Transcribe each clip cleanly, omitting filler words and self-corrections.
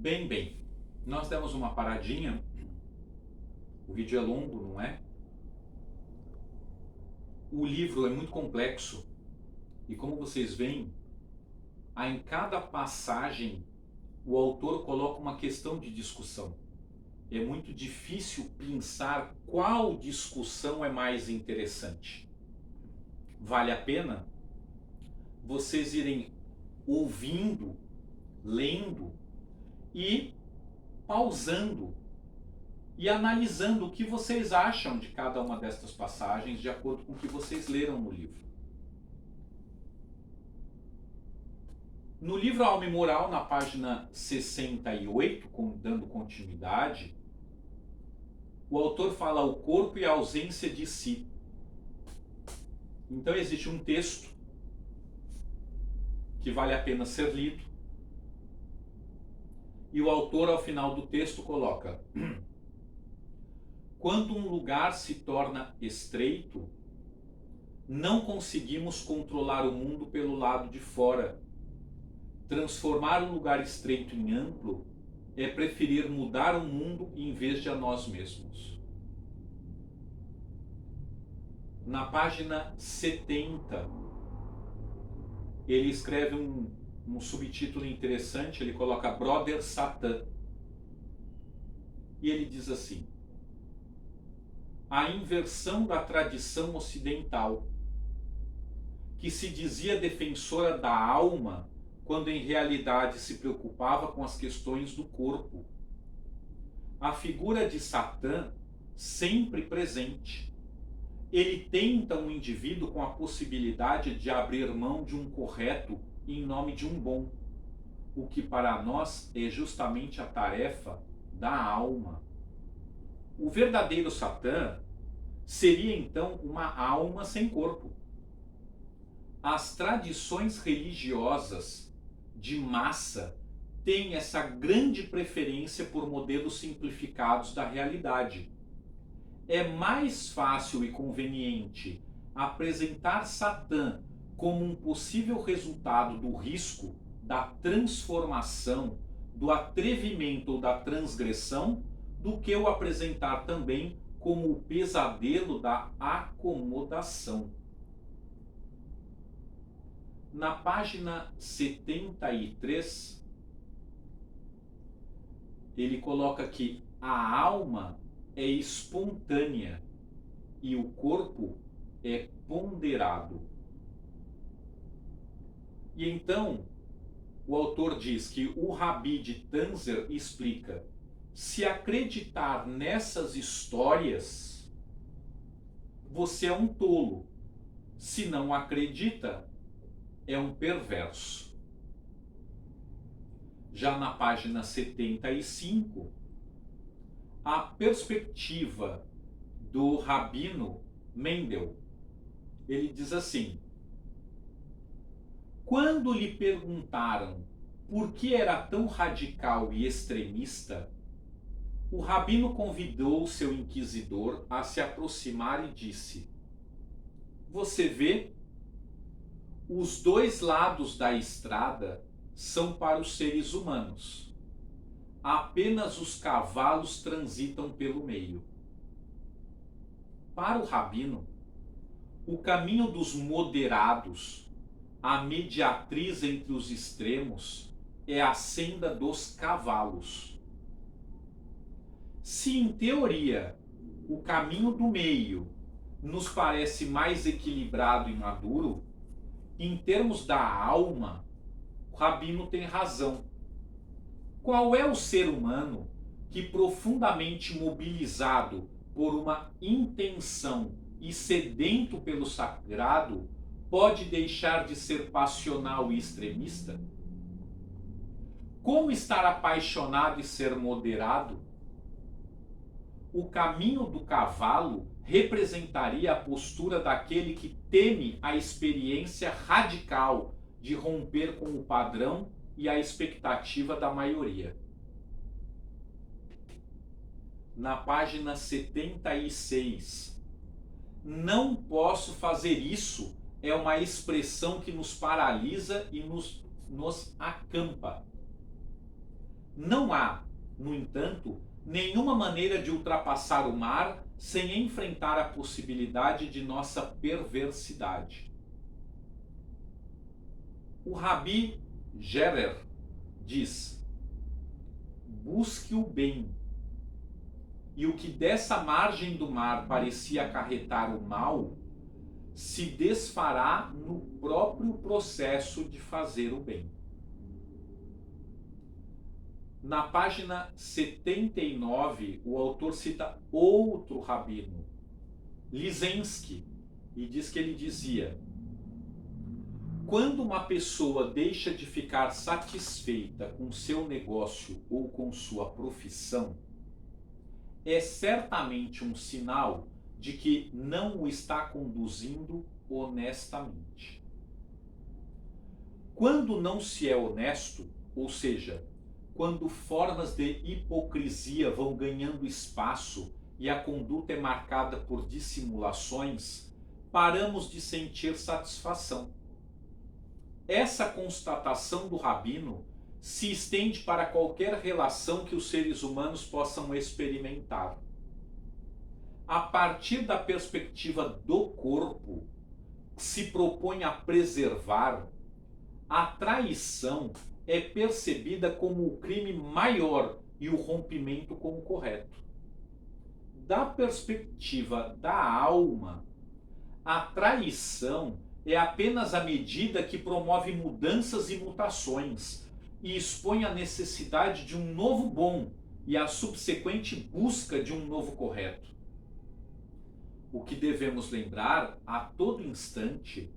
Bem, nós demos uma paradinha, o vídeo é longo, não é? O livro é muito complexo e, como vocês veem, em cada passagem o autor coloca uma questão de discussão. É muito difícil pensar qual discussão é mais interessante. Vale a pena vocês irem ouvindo, lendo e pausando e analisando o que vocês acham de cada uma destas passagens de acordo com o que vocês leram no livro. No livro Alma e Moral, na página 68, dando continuidade, o autor fala o corpo e a ausência de si. Então existe um texto que vale a pena ser lido, e o autor, ao final do texto, coloca: quando um lugar se torna estreito, não conseguimos controlar o mundo pelo lado de fora. Transformar um lugar estreito em amplo é preferir mudar o mundo em vez de a nós mesmos. Na página 70, ele escreve um subtítulo interessante, ele coloca Brother Satã. E ele diz assim: a inversão da tradição ocidental, que se dizia defensora da alma, quando em realidade se preocupava com as questões do corpo. A figura de Satã sempre presente. Ele tenta um indivíduo com a possibilidade de abrir mão de um correto em nome de um bom, o que para nós é justamente a tarefa da alma. O verdadeiro Satã seria então uma alma sem corpo. As tradições religiosas de massa têm essa grande preferência por modelos simplificados da realidade. É mais fácil e conveniente apresentar Satã como um possível resultado do risco, da transformação, do atrevimento ou da transgressão, do que o apresentar também como o pesadelo da acomodação. Na página 73, ele coloca que a alma é espontânea e o corpo é ponderado. E então, o autor diz que o Rabi de Tanzer explica: se acreditar nessas histórias, você é um tolo. Se não acredita, é um perverso. Já na página 75, a perspectiva do Rabino Mendel, ele diz assim: quando lhe perguntaram por que era tão radical e extremista, o Rabino convidou seu inquisidor a se aproximar e disse: você vê? Os dois lados da estrada são para os seres humanos. Apenas os cavalos transitam pelo meio. Para o Rabino, o caminho dos moderados, a mediatriz entre os extremos, é a senda dos cavalos. Se em teoria o caminho do meio nos parece mais equilibrado e maduro, em termos da alma, o Rabino tem razão. Qual é o ser humano que, profundamente mobilizado por uma intenção e sedento pelo sagrado, pode deixar de ser passional e extremista? Como estar apaixonado e ser moderado? O caminho do cavalo representaria a postura daquele que teme a experiência radical de romper com o padrão e a expectativa da maioria. Na página 76, não posso fazer isso é uma expressão que nos paralisa e nos acampa. Não há, no entanto, nenhuma maneira de ultrapassar o mar sem enfrentar a possibilidade de nossa perversidade. O Rabi Gerer diz: busque o bem, e o que dessa margem do mar parecia acarretar o mal, se desfará no próprio processo de fazer o bem. Na página 79, o autor cita outro rabino, Lizensky, e diz que ele dizia: quando uma pessoa deixa de ficar satisfeita com seu negócio ou com sua profissão, é certamente um sinal de que não o está conduzindo honestamente. Quando não se é honesto, ou seja, quando formas de hipocrisia vão ganhando espaço e a conduta é marcada por dissimulações, paramos de sentir satisfação. Essa constatação do rabino se estende para qualquer relação que os seres humanos possam experimentar. A partir da perspectiva do corpo, que se propõe a preservar, a traição é percebida como o crime maior e o rompimento como correto. Da perspectiva da alma, a traição é apenas a medida que promove mudanças e mutações e expõe a necessidade de um novo bom e a subsequente busca de um novo correto. O que devemos lembrar a todo instante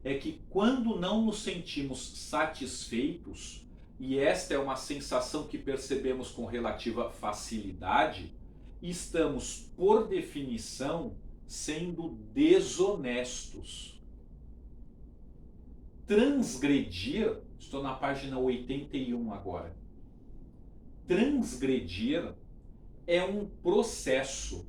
é que quando não nos sentimos satisfeitos, e esta é uma sensação que percebemos com relativa facilidade, estamos, por definição, sendo desonestos. Transgredir, estou na página 81 agora. Transgredir é um processo,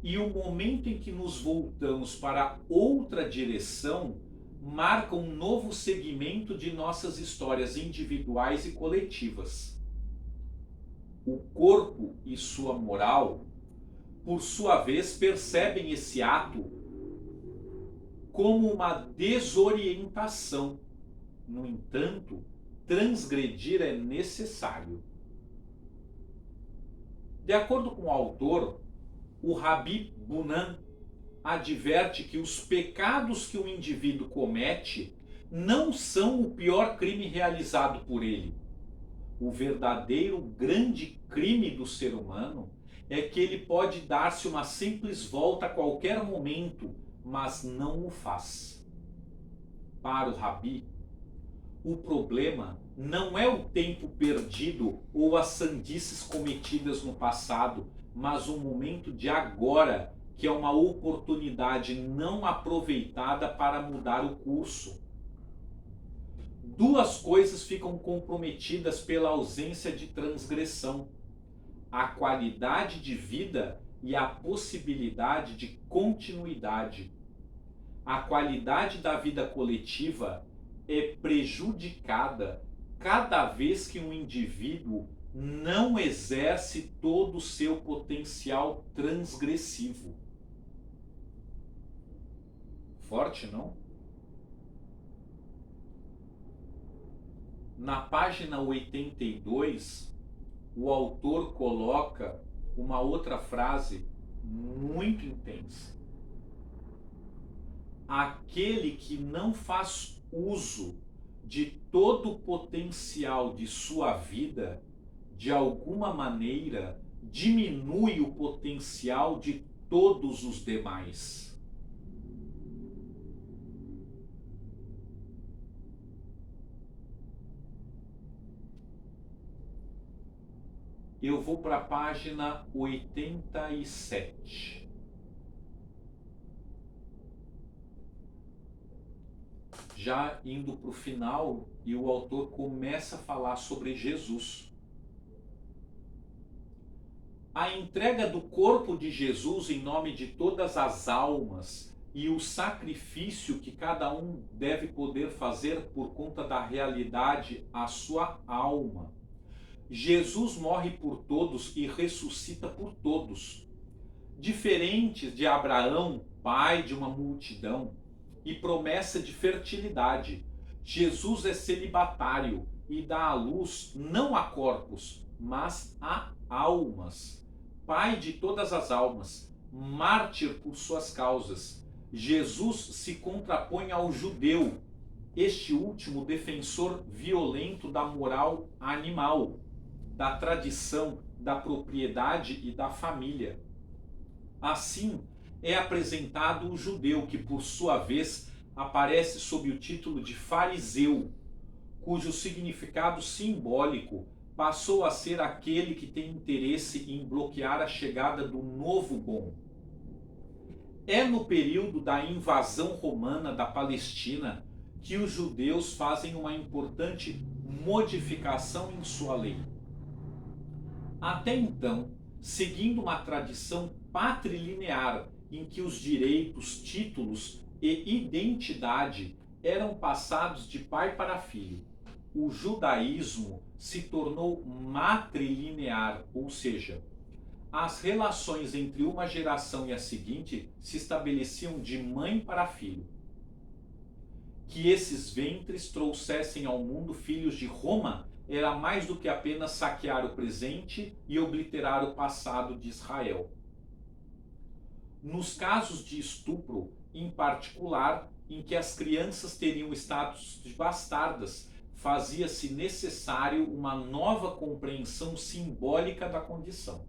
e o momento em que nos voltamos para outra direção marca um novo segmento de nossas histórias individuais e coletivas. O corpo e sua moral, por sua vez, percebem esse ato como uma desorientação. No entanto, transgredir é necessário. De acordo com o autor, o Rabi Bunan adverte que os pecados que o indivíduo comete não são o pior crime realizado por ele. O verdadeiro grande crime do ser humano é que ele pode dar-se uma simples volta a qualquer momento, mas não o faz. Para o Rabi, o problema não é o tempo perdido ou as sandices cometidas no passado, mas o momento de agora, que é uma oportunidade não aproveitada para mudar o curso. Duas coisas ficam comprometidas pela ausência de transgressão: a qualidade de vida e a possibilidade de continuidade. A qualidade da vida coletiva é prejudicada cada vez que um indivíduo não exerce todo o seu potencial transgressivo. Forte, não? Na página 82, o autor coloca uma outra frase muito intensa. Aquele que não faz uso de todo o potencial de sua vida, de alguma maneira, diminui o potencial de todos os demais. Eu vou para a página 87. Já indo para o final, e o autor começa a falar sobre Jesus. A entrega do corpo de Jesus em nome de todas as almas e o sacrifício que cada um deve poder fazer por conta da realidade à sua alma Jesus morre por todos e ressuscita por todos. Diferentes de Abraão, pai de uma multidão, e promessa de fertilidade, Jesus é celibatário e dá à luz não a corpos, mas a almas. Pai de todas as almas, mártir por suas causas. Jesus se contrapõe ao judeu, este último defensor violento da moral animal, da tradição, da propriedade e da família. Assim, é apresentado o judeu, que por sua vez aparece sob o título de fariseu, cujo significado simbólico passou a ser aquele que tem interesse em bloquear a chegada do novo bom. É no período da invasão romana da Palestina que os judeus fazem uma importante modificação em sua lei. Até então, seguindo uma tradição patrilinear em que os direitos, títulos e identidade eram passados de pai para filho, o judaísmo se tornou matrilinear, ou seja, as relações entre uma geração e a seguinte se estabeleciam de mãe para filho. Que esses ventres trouxessem ao mundo filhos de Roma era mais do que apenas saquear o presente e obliterar o passado de Israel. Nos casos de estupro, em particular, em que as crianças teriam status de bastardas, fazia-se necessário uma nova compreensão simbólica da condição.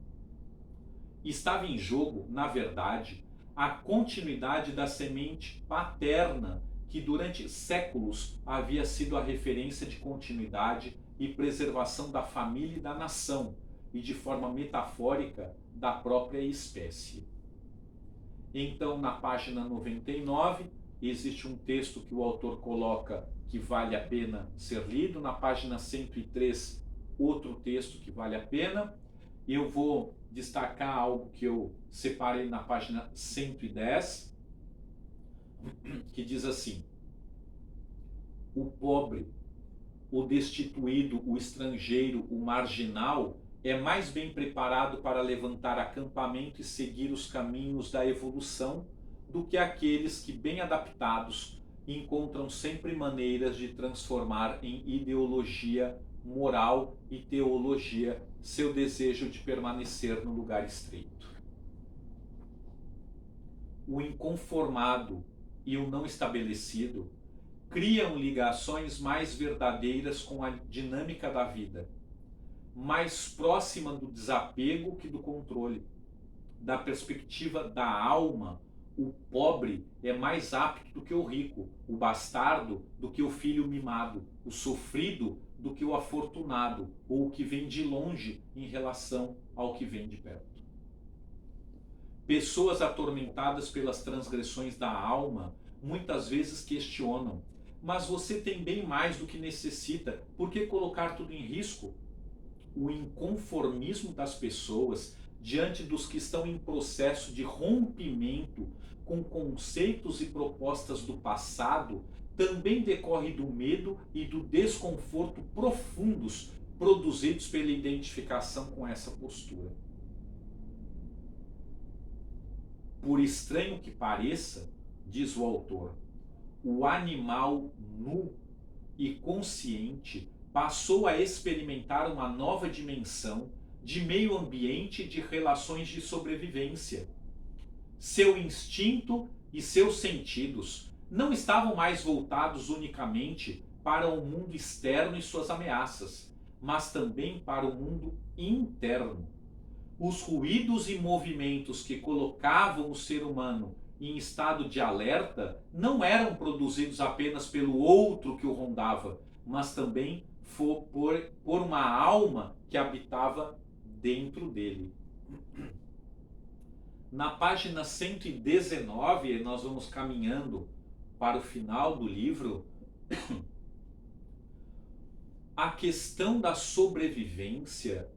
Estava em jogo, na verdade, a continuidade da semente paterna, que durante séculos havia sido a referência de continuidade e preservação da família e da nação, e de forma metafórica da própria espécie. Então, na página 99, existe um texto que o autor coloca que vale a pena ser lido. Na página 103, outro texto que vale a pena. Eu vou destacar algo que eu separei na página 110, que diz assim: o pobre, o destituído, o estrangeiro, o marginal é mais bem preparado para levantar acampamento e seguir os caminhos da evolução do que aqueles que, bem adaptados, encontram sempre maneiras de transformar em ideologia moral e teologia seu desejo de permanecer no lugar estreito. O inconformado e o não estabelecido criam ligações mais verdadeiras com a dinâmica da vida, mais próxima do desapego que do controle. Da perspectiva da alma, o pobre é mais apto do que o rico, o bastardo do que o filho mimado, o sofrido do que o afortunado, ou o que vem de longe em relação ao que vem de perto. Pessoas atormentadas pelas transgressões da alma muitas vezes questionam: mas você tem bem mais do que necessita, por que colocar tudo em risco? O inconformismo das pessoas diante dos que estão em processo de rompimento com conceitos e propostas do passado também decorre do medo e do desconforto profundos produzidos pela identificação com essa postura. Por estranho que pareça, diz o autor, o animal nu e consciente passou a experimentar uma nova dimensão de meio ambiente e de relações de sobrevivência. Seu instinto e seus sentidos não estavam mais voltados unicamente para o mundo externo e suas ameaças, mas também para o mundo interno. Os ruídos e movimentos que colocavam o ser humano em estado de alerta não eram produzidos apenas pelo outro que o rondava, mas também por uma alma que habitava dentro dele. Na página 119, nós vamos caminhando para o final do livro. A questão da sobrevivência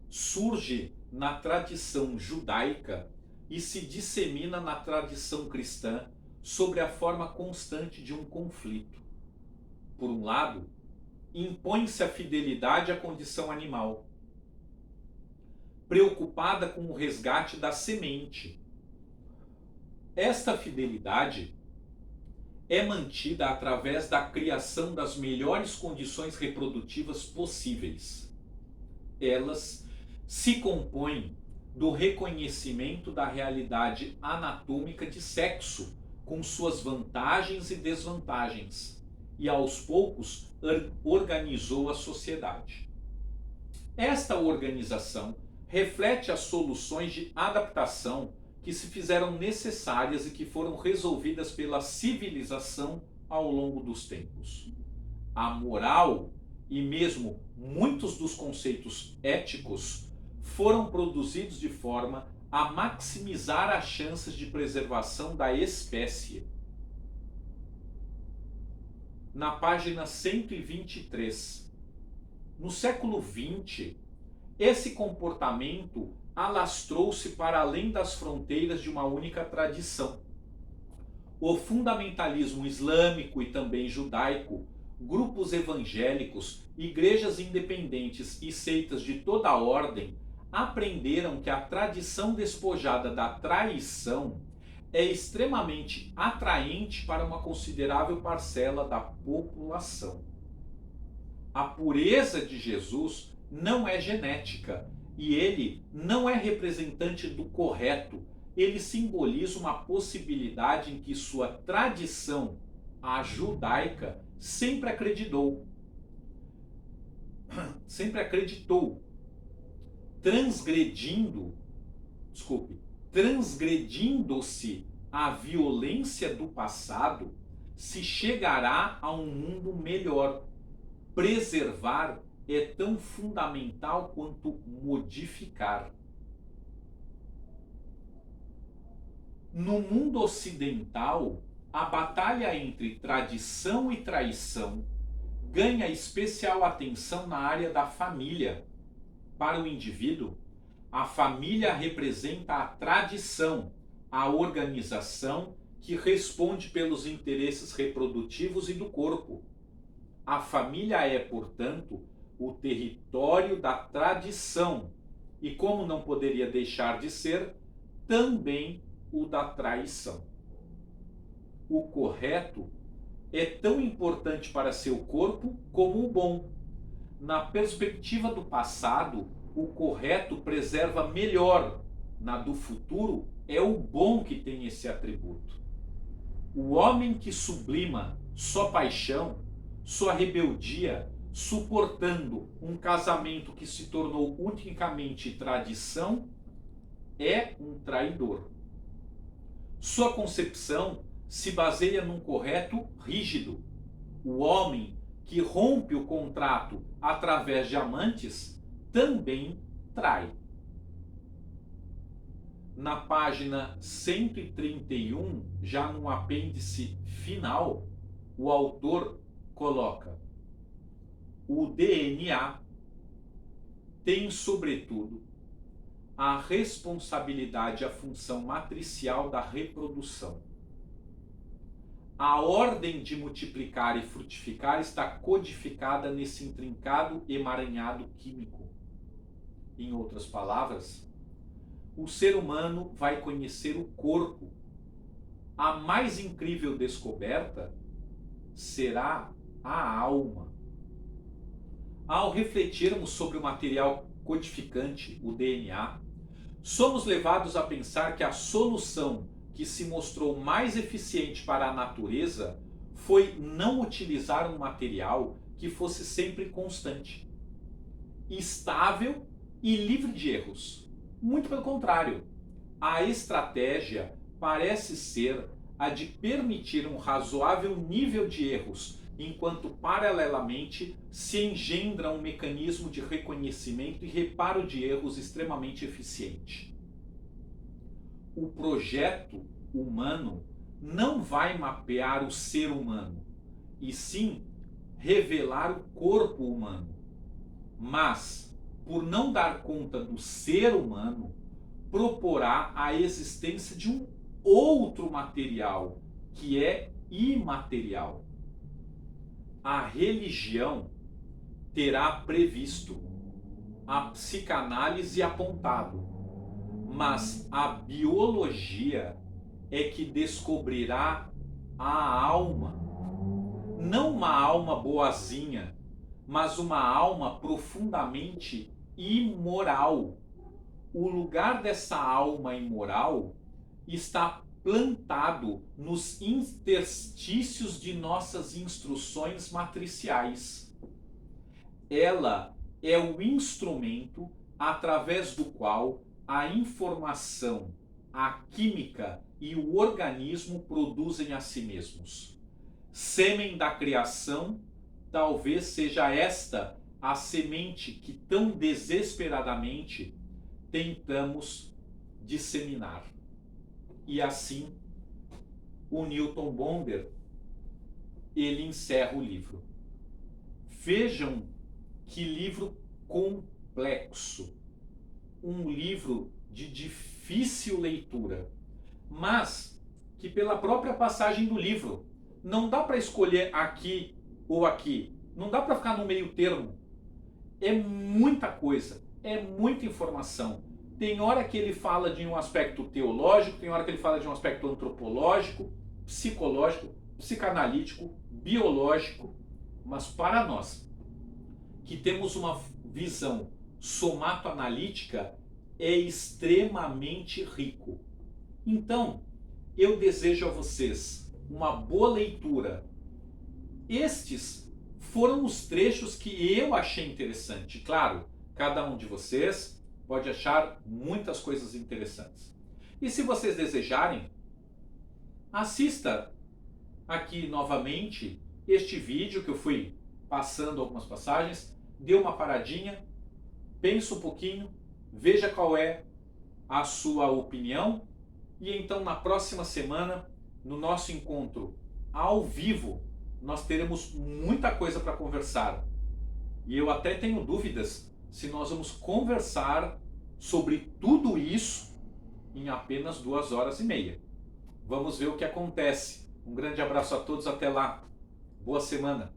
surge na tradição judaica e se dissemina na tradição cristã sobre a forma constante de um conflito. Por um lado, impõe-se a fidelidade à condição animal, preocupada com o resgate da semente. Esta fidelidade é mantida através da criação das melhores condições reprodutivas possíveis. Elas se compõem do reconhecimento da realidade anatômica de sexo, com suas vantagens e desvantagens, e aos poucos organizou a sociedade. Esta organização reflete as soluções de adaptação que se fizeram necessárias e que foram resolvidas pela civilização ao longo dos tempos. A moral e mesmo muitos dos conceitos éticos foram produzidos de forma a maximizar as chances de preservação da espécie. Na página 123. No século XX, esse comportamento alastrou-se para além das fronteiras de uma única tradição. O fundamentalismo islâmico e também judaico, grupos evangélicos, igrejas independentes e seitas de toda a ordem aprenderam que a tradição despojada da traição é extremamente atraente para uma considerável parcela da população. A pureza de Jesus não é genética e ele não é representante do correto. Ele simboliza uma possibilidade em que sua tradição, a judaica, sempre acreditou, transgredindo-se a violência do passado, se chegará a um mundo melhor. Preservar é tão fundamental quanto modificar. No mundo ocidental, a batalha entre tradição e traição ganha especial atenção na área da família. Para o indivíduo, a família representa a tradição, a organização que responde pelos interesses reprodutivos e do corpo. A família é, portanto, o território da tradição e, como não poderia deixar de ser, também o da traição. O correto é tão importante para seu corpo como o bom. Na perspectiva do passado, o correto preserva melhor. Na do futuro, é o bom que tem esse atributo. O homem que sublima sua paixão, sua rebeldia, suportando um casamento que se tornou unicamente tradição, é um traidor. Sua concepção se baseia num correto rígido. O homem que rompe o contrato através de amantes também trai. Na página 131, já no apêndice final, o autor coloca: o DNA tem, sobretudo, a responsabilidade, a função matricial da reprodução. A ordem de multiplicar e frutificar está codificada nesse intrincado emaranhado químico. Em outras palavras, o ser humano vai conhecer o corpo. A mais incrível descoberta será a alma. Ao refletirmos sobre o material codificante, o DNA, somos levados a pensar que a solução que se mostrou mais eficiente para a natureza foi não utilizar um material que fosse sempre constante, estável e livre de erros. Muito pelo contrário, a estratégia parece ser a de permitir um razoável nível de erros, enquanto paralelamente se engendra um mecanismo de reconhecimento e reparo de erros extremamente eficiente. O projeto humano não vai mapear o ser humano, e sim revelar o corpo humano. Mas, por não dar conta do ser humano, proporá a existência de um outro material, que é imaterial. A religião terá previsto, a psicanálise apontado, mas a biologia é que descobrirá a alma. Não uma alma boazinha, mas uma alma profundamente imoral. O lugar dessa alma imoral está plantado nos interstícios de nossas instruções matriciais. Ela é o instrumento através do qual a informação, a química e o organismo produzem a si mesmos. Sêmen da criação, talvez seja esta a semente que tão desesperadamente tentamos disseminar. E assim, o Newton Bonder, ele encerra o livro. Vejam que livro complexo. Um livro de difícil leitura, mas que pela própria passagem do livro, não dá para escolher aqui ou aqui. Não dá para ficar no meio termo. É muita coisa, é muita informação. Tem hora que ele fala de um aspecto teológico, tem hora que ele fala de um aspecto antropológico, psicológico, psicanalítico, biológico. Mas para nós, que temos uma visão somatoanalítica, é extremamente rico. Então, eu desejo a vocês uma boa leitura. Estes foram os trechos que eu achei interessante. Claro, cada um de vocês pode achar muitas coisas interessantes. E se vocês desejarem, assista aqui novamente este vídeo que eu fui passando algumas passagens, dê uma paradinha, pense um pouquinho, veja qual é a sua opinião e então na próxima semana, no nosso encontro ao vivo, nós teremos muita coisa para conversar. E eu até tenho dúvidas se nós vamos conversar sobre tudo isso em apenas 2h30. Vamos ver o que acontece. Um grande abraço a todos, até lá. Boa semana.